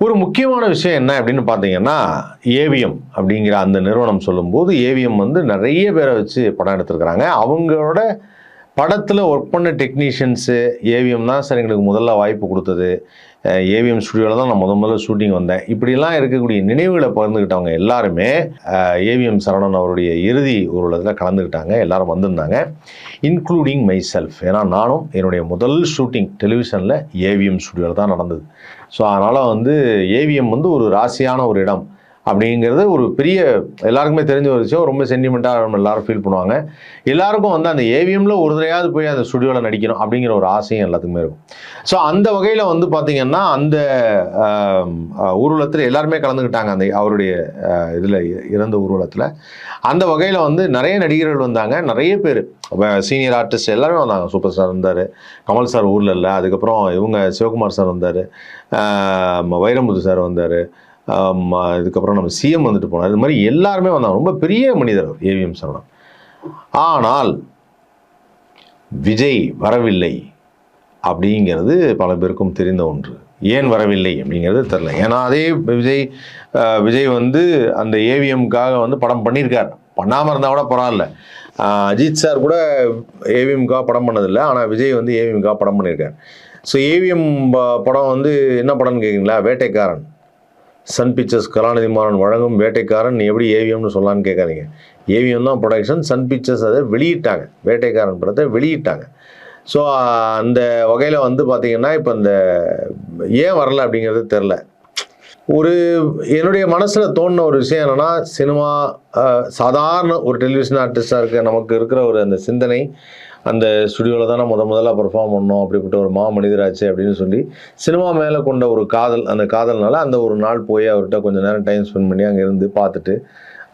ஒரு முக்கியமான விஷயம் என்ன அப்படின்னு பார்த்தீங்கன்னா, ஏவிஎம் அப்படிங்கிற அந்த நிறுவனம் சொல்லும்போது, ஏவிஎம் வந்து நெறைய பேர வச்சு படம் எடுத்திருக்கிறாங்க. அவங்களோட படத்துல ஒர்க் பண்ண டெக்னீஷியன்ஸு, ஏவிஎம் தான் சார் எங்களுக்கு முதல்ல வாய்ப்பு குடுத்தது. ஏவிஎம் ஸ்டுடியோல தான் நான் முதல்ல ஷூட்டிங் வந்தேன். இப்படிலாம் இருக்கக்கூடிய நினைவுகள பகிர்ந்துக்கிட்டவங்க எல்லாருமே, ஏவிஎம் சரவணன் அவருடைய இறுதி ஊர்வலத்துல கலந்துக்கிட்டாங்க. எல்லாரும் வந்திருந்தாங்க. Including my self. ஏன்னா நானும் என்னுடைய முதல் ஷூட்டிங் டெலிவிஷன்ல ஏவிஎம் ஸ்டுடியோல தான் நடந்தது. ஸோ அதனால வந்து ஏவிஎம் வந்து ஒரு ராசியான ஒரு இடம் அப்படிங்கிறது ஒரு பெரிய எல்லாருக்குமே தெரிஞ்ச ஒரு விஷயம். ரொம்ப சென்டிமெண்ட்டாக நம்ம எல்லாரும் ஃபீல் பண்ணுவாங்க. எல்லாருக்கும் வந்து அந்த ஏவிஎம்ல ஒரு தடவையாவது போய் அந்த ஸ்டுடியோவில் நடிக்கணும் அப்படிங்கிற ஒரு ஆசையும் எல்லாத்துக்குமே இருக்கும். ஸோ அந்த வகையில் வந்து பார்த்தீங்கன்னா, அந்த ஊர்வலத்தில் எல்லாருமே கலந்துக்கிட்டாங்க. அந்த அவருடைய இதில் இறந்த ஊர்வலத்தில். அந்த வகையில் வந்து நிறைய நடிகர்கள் வந்தாங்க. நிறைய பேர் சீனியர் ஆர்டிஸ்ட் எல்லாருமே வந்தாங்க. சூப்பர் ஸ்டார் வந்தார், கமல் சார் ஊரில் இல்லை. அதுக்கப்புறம் இவங்க சிவகுமார் சார் வந்தார், வைரமுத்து சார் வந்தார், இதுக்கப்புறம் நம்ம சிஎம் வந்துட்டு போனார். இது மாதிரி எல்லாருமே வந்தாங்க. ரொம்ப பெரிய மனிதர் ஏவிஎம் சரவணன். ஆனால் விஜய் வரவில்லை அப்படிங்கிறது பல பேருக்கும் தெரிந்த ஒன்று. ஏன் வரவில்லை அப்படிங்கிறது தெரில. ஏன்னா அதே விஜய் வந்து அந்த ஏவிஎம்காக வந்து படம் பண்ணியிருக்கார். பண்ணாமல் இருந்தால் கூட பரவாயில்ல. அஜித் சார் கூட ஏவிஎம்காக படம் பண்ணதில்லை. ஆனால் விஜய் வந்து ஏவிஎம்காக படம் பண்ணியிருக்கார். ஸோ ஏவிஎம் படம் வந்து என்ன படம்னு கேட்குறீங்களா? வேட்டைக்காரன். சன் பிக்சர்ஸ் கலாநிதி மாறன் வழங்கும் வேட்டைக்காரன் எப்படி ஏவிஎம்னு சொல்லலான்னு கேட்காதீங்க. ஏவிஎம் தான் ப்ரொடக்ஷன். சன் பிக்சர்ஸ் அதை வெளியிட்டாங்க. வேட்டைக்காரன் படத்தை வெளியிட்டாங்க. ஸோ அந்த வகையில் வந்து பார்த்திங்கன்னா, இப்போ இந்த ஏன் வரல அப்படிங்கிறது தெரில. என்னுடைய மனசில் தோணின ஒரு விஷயம் என்னென்னா, சினிமா சாதாரண ஒரு டெலிவிஷன் ஆர்டிஸ்டாக இருக்க நமக்கு இருக்கிற ஒரு அந்த சிந்தனை, அந்த ஸ்டுடியோவில் தானே முதல்ல பெர்ஃபார்ம் பண்ணோம், அப்படிப்பட்ட ஒரு மனிதராச்சு அப்படின்னு சொல்லி சினிமா மேலே கொண்ட ஒரு காதல், அந்த காதல்னால அந்த ஒரு நாள் போய் அவர்கிட்ட கொஞ்சம் நேரம் டைம் ஸ்பெண்ட் பண்ணி அங்கே இருந்து பார்த்துட்டு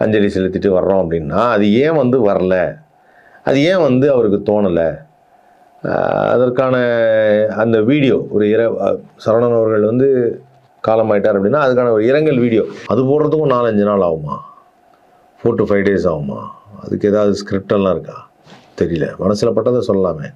அஞ்சலி செலுத்திட்டு வர்றோம் அப்படின்னா, அது ஏன் வந்து வரல, அது ஏன் வந்து அவருக்கு தோணலை, அதற்கான அந்த வீடியோ சரவணன் அவர்கள் வந்து காலமாயிட்டார் அப்படின்னா அதுக்கான ஒரு இரங்கல் வீடியோ அது போடுறதுக்கும் 4-5 நாள் ஆகுமா, 4 to 5 days ஆகுமா? அதுக்கு ஏதாவது ஸ்கிரிப்டெல்லாம் இருக்கா? தெரியல. மனசில் பட்டதை சொல்லலாமே.